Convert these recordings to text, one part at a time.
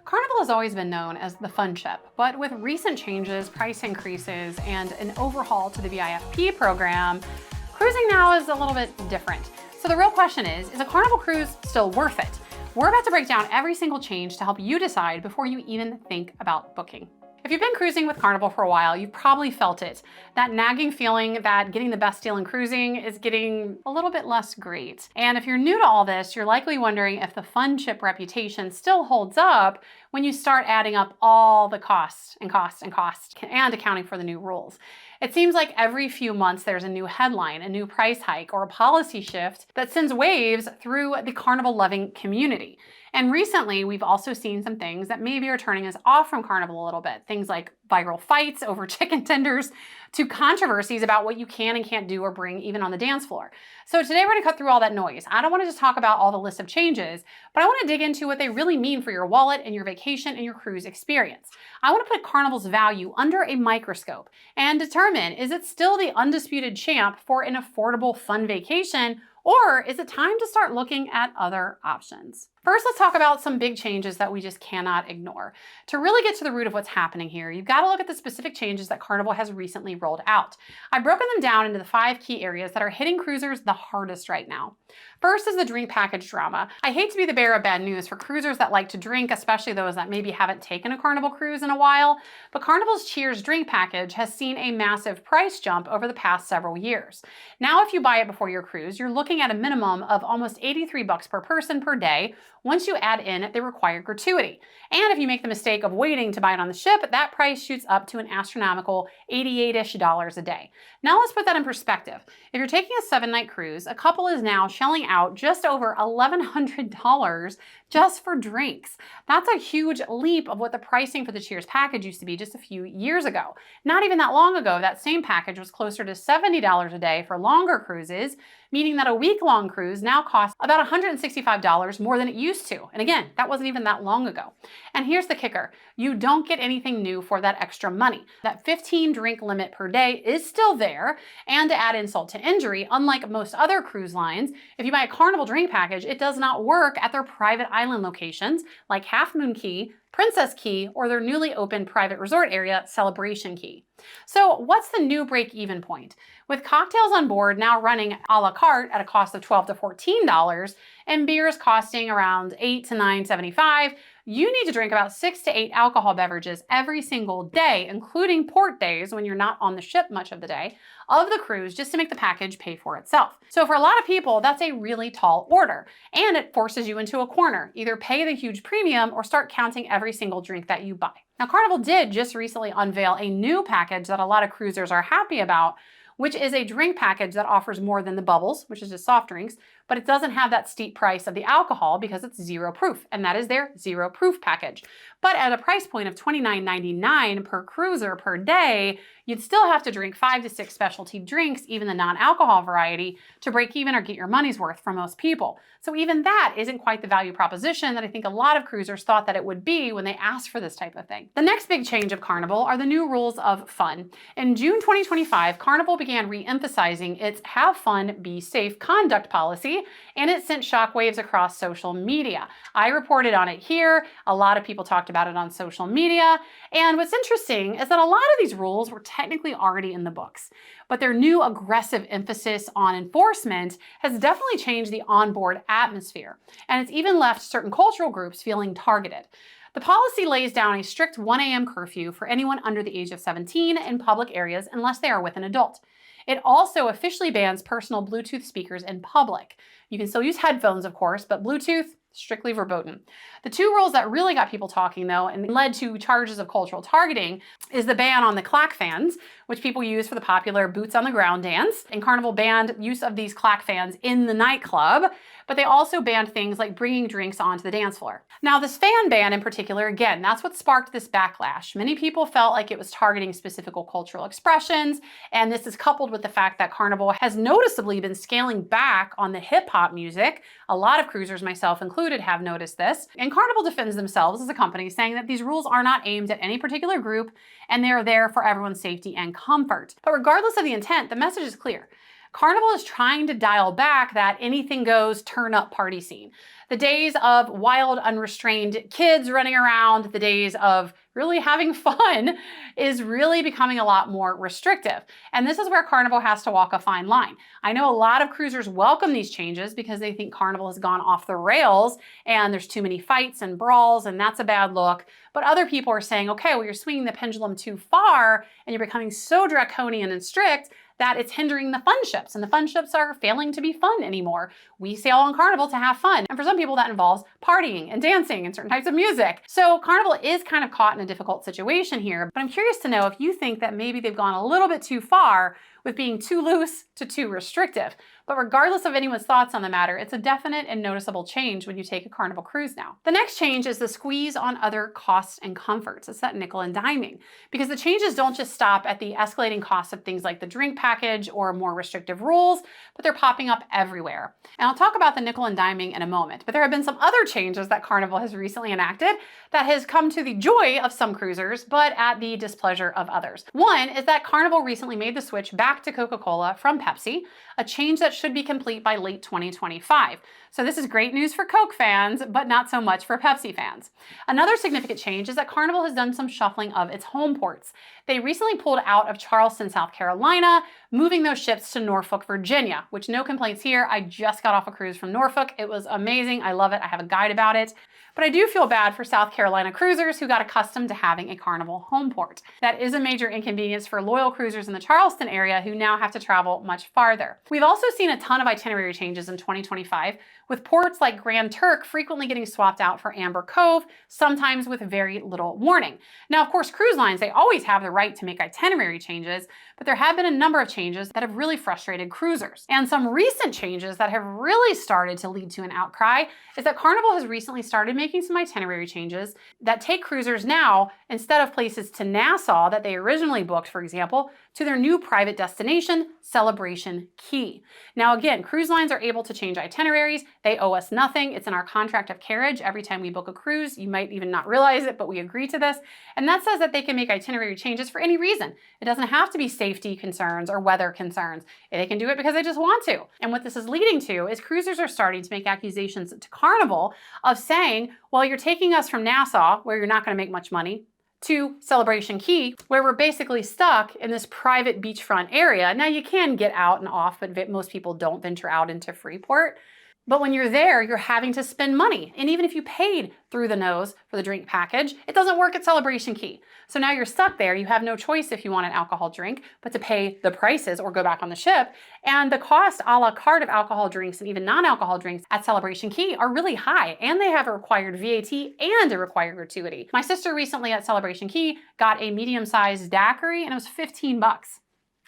Carnival has always been known as the fun ship, but with recent changes, price increases, and an overhaul to the VIFP program, cruising now is a little bit different. So the real question is a Carnival cruise still worth it? We're about to break down every single change to help you decide before you even think about booking. If you've been cruising with Carnival for a while, you've probably felt it. That nagging feeling that getting the best deal in cruising is getting a little bit less great. And if you're new to all this, you're likely wondering if the fun ship reputation still holds up when you start adding up all the costs and accounting for the new rules. It seems like every few months there's a new headline, a new price hike, or a policy shift that sends waves through the Carnival-loving community. And recently, we've also seen some things that maybe are turning us off from Carnival a little bit. Things like viral fights over chicken tenders to controversies about what you can and can't do or bring even on the dance floor. So today we're going to cut through all that noise. I don't want to just talk about all the list of changes, but I want to dig into what they really mean for your wallet and your vacation and your cruise experience. I want to put Carnival's value under a microscope and determine, is it still the undisputed champ for an affordable, fun vacation, or is it time to start looking at other options? First, let's talk about some big changes that we just cannot ignore. To really get to the root of what's happening here, you've got to look at the specific changes that Carnival has recently rolled out. I've broken them down into the 5 key areas that are hitting cruisers the hardest right now. First is the drink package drama. I hate to be the bearer of bad news for cruisers that like to drink, especially those that maybe haven't taken a Carnival cruise in a while, but Carnival's Cheers drink package has seen a massive price jump over the past several years. Now, if you buy it before your cruise, you're looking at a minimum of almost $83 per person per day once you add in the required gratuity. And if you make the mistake of waiting to buy it on the ship, that price shoots up to an astronomical $88-ish a day. Now let's put that in perspective. If you're taking a 7-night cruise, a couple is now shelling out just over $1,100 just for drinks. That's a huge leap of what the pricing for the Cheers package used to be just a few years ago. Not even that long ago, that same package was closer to $70 a day for longer cruises, meaning that a week-long cruise now costs about $165 more than it used to. And again, that wasn't even that long ago. And here's the kicker. You don't get anything new for that extra money. That 15 drink limit per day is still there. And to add insult to injury, unlike most other cruise lines, if you buy a Carnival drink package, it does not work at their private island locations like Half Moon Cay, Princess Cay, or their newly opened private resort area, Celebration Cay. So what's the new break-even point? With cocktails on board now running a la carte at a cost of $12 to $14 and beers costing around $8 to $9.75, you need to drink about 6 to 8 alcohol beverages every single day, including port days when you're not on the ship much of the day, of the cruise just to make the package pay for itself. So for a lot of people, that's a really tall order, and it forces you into a corner. Either pay the huge premium or start counting every single drink that you buy. Now, Carnival did just recently unveil a new package that a lot of cruisers are happy about, which is a drink package that offers more than the bubbles, which is just soft drinks, but it doesn't have that steep price of the alcohol because it's zero proof, and that is their zero proof package. But at a price point of $29.99 per cruiser per day, you'd still have to drink 5 to 6 specialty drinks, even the non-alcohol variety, to break even or get your money's worth for most people. So even that isn't quite the value proposition that I think a lot of cruisers thought that it would be when they asked for this type of thing. The next big change of Carnival are the new rules of fun. In June 2025, Carnival began re-emphasizing its have fun, be safe conduct policy, and it sent shockwaves across social media. I reported on it here. A lot of people talked about it on social media. And what's interesting is that a lot of these rules were technically already in the books, but their new aggressive emphasis on enforcement has definitely changed the onboard atmosphere, and it's even left certain cultural groups feeling targeted. The policy lays down a strict 1 a.m. curfew for anyone under the age of 17 in public areas unless they are with an adult. It also officially bans personal Bluetooth speakers in public. You can still use headphones, of course, but Bluetooth, strictly verboten. The 2 rules that really got people talking, though, and led to charges of cultural targeting is the ban on the clack fans, which people use for the popular boots on the ground dance. And Carnival banned use of these clack fans in the nightclub, but they also banned things like bringing drinks onto the dance floor. Now, this fan ban in particular, again, that's what sparked this backlash. Many people felt like it was targeting specific cultural expressions, and this is coupled with the fact that Carnival has noticeably been scaling back on the hip-hop music. A lot of cruisers, myself included, have noticed this. And Carnival defends themselves as a company, saying that these rules are not aimed at any particular group, and they are there for everyone's safety and comfort. But regardless of the intent, the message is clear. Carnival is trying to dial back that anything goes turn up party scene. The days of wild, unrestrained kids running around, the days of really having fun is really becoming a lot more restrictive. And this is where Carnival has to walk a fine line. I know a lot of cruisers welcome these changes because they think Carnival has gone off the rails and there's too many fights and brawls and that's a bad look. But other people are saying, okay, well, you're swinging the pendulum too far and you're becoming so draconian and strict that it's hindering the fun ships, and the fun ships are failing to be fun anymore. We sail on Carnival to have fun, and for some people that involves partying and dancing and certain types of music. So Carnival is kind of caught in a difficult situation here, but I'm curious to know if you think that maybe they've gone a little bit too far with being too loose to too restrictive. But regardless of anyone's thoughts on the matter, it's a definite and noticeable change when you take a Carnival cruise now. The next change is the squeeze on other costs and comforts. It's that nickel and diming, because the changes don't just stop at the escalating costs of things like the drink package or more restrictive rules, but they're popping up everywhere. And I'll talk about the nickel and diming in a moment, but there have been some other changes that Carnival has recently enacted that has come to the joy of some cruisers, but at the displeasure of others. One is that Carnival recently made the switch back to Coca-Cola from Pepsi, a change that should be complete by late 2025. So this is great news for Coke fans, but not so much for Pepsi fans. Another significant change is that Carnival has done some shuffling of its home ports. They recently pulled out of Charleston, South Carolina, moving those ships to Norfolk, Virginia, which no complaints here. I just got off a cruise from Norfolk. It was amazing. I love it. I have a guide about it. But I do feel bad for South Carolina cruisers who got accustomed to having a Carnival home port. That is a major inconvenience for loyal cruisers in the Charleston area who now have to travel much farther. We've also seen a ton of itinerary changes in 2025, with ports like Grand Turk frequently getting swapped out for Amber Cove, sometimes with very little warning. Now, of course, cruise lines, they always have the right to make itinerary changes, but there have been a number of changes that have really frustrated cruisers. And some recent changes that have really started to lead to an outcry is that Carnival has recently started making some itinerary changes that take cruisers now, instead of places to Nassau that they originally booked, for example, to their new private destination, Celebration Key. Now again, cruise lines are able to change itineraries. They owe us nothing. It's in our contract of carriage every time we book a cruise. You might even not realize it, but we agree to this. And that says that they can make itinerary changes for any reason. It doesn't have to be safety concerns or weather concerns. They can do it because they just want to. And what this is leading to is cruisers are starting to make accusations to Carnival of saying, well, you're taking us from Nassau, where you're not going to make much money, to Celebration Key, where we're basically stuck in this private beachfront area. Now you can get out and off, but most people don't venture out into Freeport. But when you're there, you're having to spend money. And even if you paid through the nose for the drink package, it doesn't work at Celebration Key. So now you're stuck there. You have no choice if you want an alcohol drink, but to pay the prices or go back on the ship. And the cost a la carte of alcohol drinks and even non-alcohol drinks at Celebration Key are really high. And they have a required VAT and a required gratuity. My sister recently at Celebration Key got a medium-sized daiquiri and it was 15 bucks.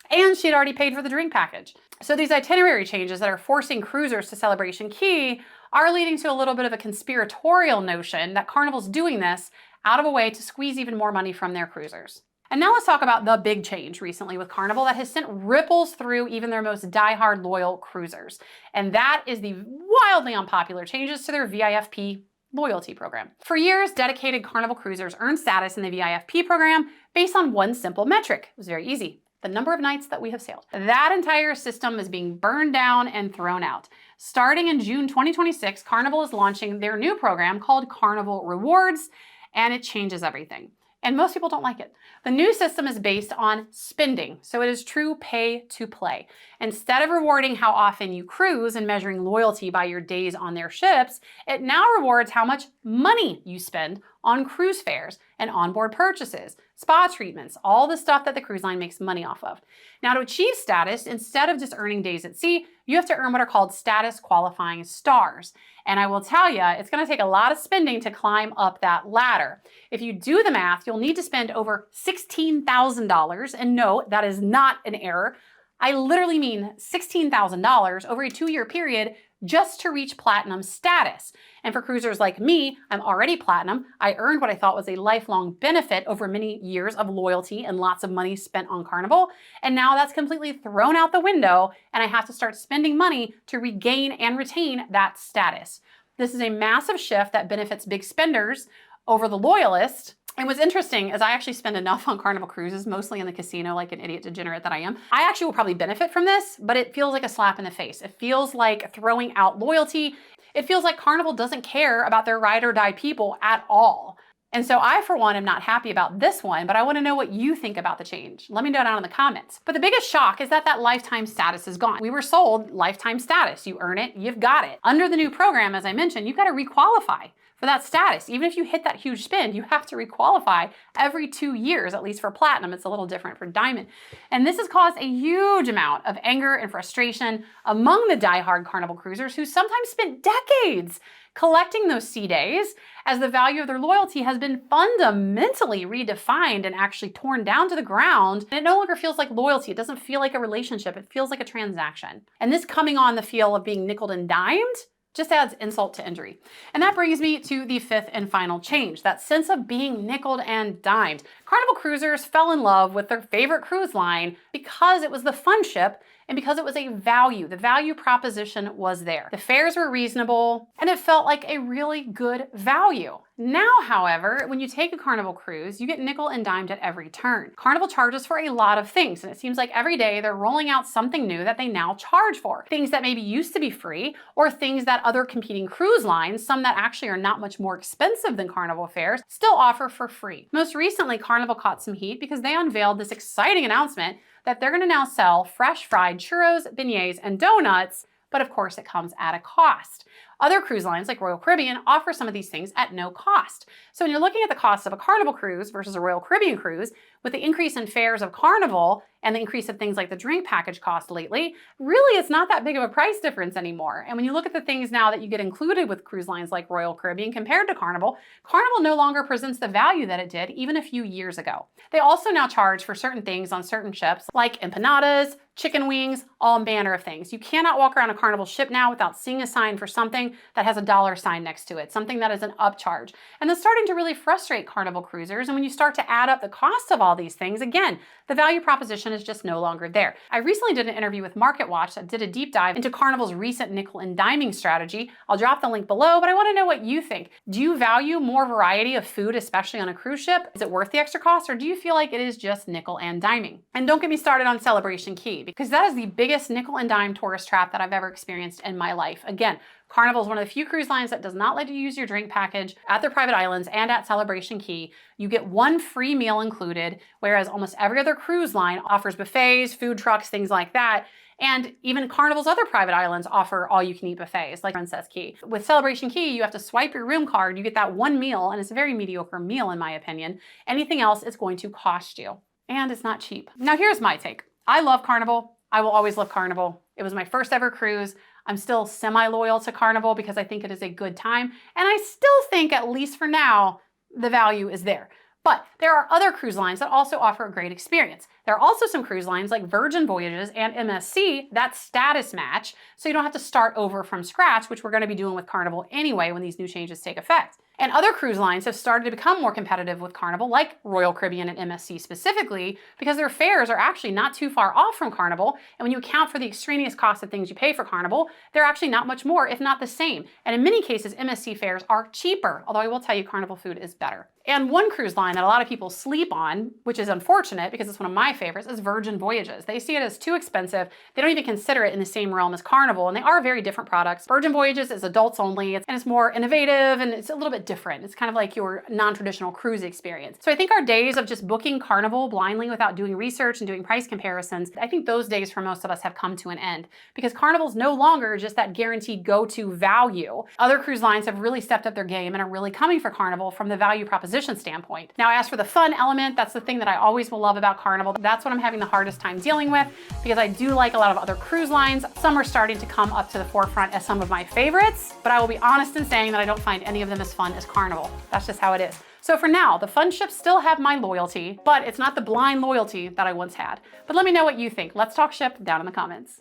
And she had already paid for the drink package. So these itinerary changes that are forcing cruisers to Celebration Key are leading to a little bit of a conspiratorial notion that Carnival's doing this out of a way to squeeze even more money from their cruisers. And now let's talk about the big change recently with Carnival that has sent ripples through even their most diehard loyal cruisers. And that is the wildly unpopular changes to their VIFP loyalty program. For years, dedicated Carnival cruisers earned status in the VIFP program based on one simple metric. It was very easy: the number of nights that we have sailed. That entire system is being burned down and thrown out. Starting in June 2026, Carnival is launching their new program called Carnival Rewards, and it changes everything. And most people don't like it. The new system is based on spending, so it is true pay to play. Instead of rewarding how often you cruise and measuring loyalty by your days on their ships, it now rewards how much money you spend on cruise fares and onboard purchases, spa treatments, all the stuff that the cruise line makes money off of. Now, to achieve status, instead of just earning days at sea, you have to earn what are called status qualifying stars. And I will tell you, it's going to take a lot of spending to climb up that ladder. If you do the math, you'll need to spend over $16,000. And no, that is not an error. I literally mean $16,000 over a 2-year period just to reach platinum status. And for cruisers like me, I'm already platinum. I earned what I thought was a lifelong benefit over many years of loyalty and lots of money spent on Carnival. And now that's completely thrown out the window and I have to start spending money to regain and retain that status. This is a massive shift that benefits big spenders over the loyalists. And what's interesting is I actually spend enough on Carnival Cruises, mostly in the casino, like an idiot degenerate that I am. I actually will probably benefit from this, but it feels like a slap in the face. It feels like throwing out loyalty. It feels like Carnival doesn't care about their ride or die people at all. And so I, for one, am not happy about this one, but I want to know what you think about the change. Let me know down in the comments. But the biggest shock is that lifetime status is gone. We were sold lifetime status. You earn it, you've got it. Under the new program, as I mentioned, you've got to requalify for that status. Even if you hit that huge spend, you have to requalify every 2 years, at least for platinum. It's a little different for diamond. And this has caused a huge amount of anger and frustration among the diehard Carnival cruisers who sometimes spent decades collecting those sea days, as the value of their loyalty has been fundamentally redefined and actually torn down to the ground. And it no longer feels like loyalty. It doesn't feel like a relationship. It feels like a transaction. And this coming on the feel of being nickeled and dimed just adds insult to injury. And that brings me to the fifth and final change, that sense of being nickeled and dimed. Carnival cruisers fell in love with their favorite cruise line because it was the fun ship and because it was a value. The value proposition was there. The fares were reasonable and it felt like a really good value. Now, however, when you take a Carnival cruise, you get nickel and dimed at every turn. Carnival charges for a lot of things, and it seems like every day they're rolling out something new that they now charge for. Things that maybe used to be free, or things that other competing cruise lines, some that actually are not much more expensive than Carnival fares, still offer for free. Most recently, Carnival caught some heat because they unveiled this exciting announcement that they're gonna now sell fresh fried churros, beignets, and donuts, but of course it comes at a cost. Other cruise lines like Royal Caribbean offer some of these things at no cost. So when you're looking at the cost of a Carnival cruise versus a Royal Caribbean cruise, with the increase in fares of Carnival and the increase of things like the drink package cost lately, really it's not that big of a price difference anymore. And when you look at the things now that you get included with cruise lines like Royal Caribbean compared to Carnival, Carnival no longer presents the value that it did even a few years ago. They also now charge for certain things on certain ships like empanadas, chicken wings, all manner of things. You cannot walk around a Carnival ship now without seeing a sign for something that has a dollar sign next to it, something that is an upcharge. And that's starting to really frustrate Carnival cruisers. And when you start to add up the cost of all these things, again, the value proposition is just no longer there. I recently did an interview with MarketWatch that did a deep dive into Carnival's recent nickel and diming strategy. I'll drop the link below, but I want to know what you think. Do you value more variety of food, especially on a cruise ship? Is it worth the extra cost, or do you feel like it is just nickel and diming? And don't get me started on Celebration Key, because that is the biggest nickel and dime tourist trap that I've ever experienced in my life. Again, Carnival is one of the few cruise lines that does not let you use your drink package at their private islands and at Celebration Key. You get one free meal included, whereas almost every other cruise line offers buffets, food trucks, things like that. And even Carnival's other private islands offer all-you-can-eat buffets, like Princess Key. With Celebration Key, you have to swipe your room card, you get that one meal, and it's a very mediocre meal in my opinion. Anything else is going to cost you, and it's not cheap. Now here's my take. I love Carnival. I will always love Carnival. It was my first ever cruise. I'm still semi-loyal to Carnival because I think it is a good time. And I still think, at least for now, the value is there. But there are other cruise lines that also offer a great experience. There are also some cruise lines like Virgin Voyages and MSC that status match, so you don't have to start over from scratch, which we're going to be doing with Carnival anyway when these new changes take effect. And other cruise lines have started to become more competitive with Carnival, like Royal Caribbean and MSC specifically, because their fares are actually not too far off from Carnival. And when you account for the extraneous cost of things you pay for Carnival, they're actually not much more, if not the same. And in many cases, MSC fares are cheaper, although I will tell you Carnival food is better. And one cruise line that a lot of people sleep on, which is unfortunate because it's one of my favorites, is Virgin Voyages. They see it as too expensive. They don't even consider it in the same realm as Carnival, and they are very different products. Virgin Voyages is adults only, and it's more innovative, and it's a little bit different. It's kind of like your non-traditional cruise experience. So I think our days of just booking Carnival blindly without doing research and doing price comparisons, I think those days for most of us have come to an end, because Carnival's no longer just that guaranteed go-to value. Other cruise lines have really stepped up their game and are really coming for Carnival from the value proposition standpoint. Now, as for the fun element, that's the thing that I always will love about Carnival. That's what I'm having the hardest time dealing with, because I do like a lot of other cruise lines. Some are starting to come up to the forefront as some of my favorites, but I will be honest in saying that I don't find any of them as fun as Carnival. That's just how it is. So for now, the fun ships still have my loyalty, but it's not the blind loyalty that I once had. But let me know what you think. Let's talk ship down in the comments.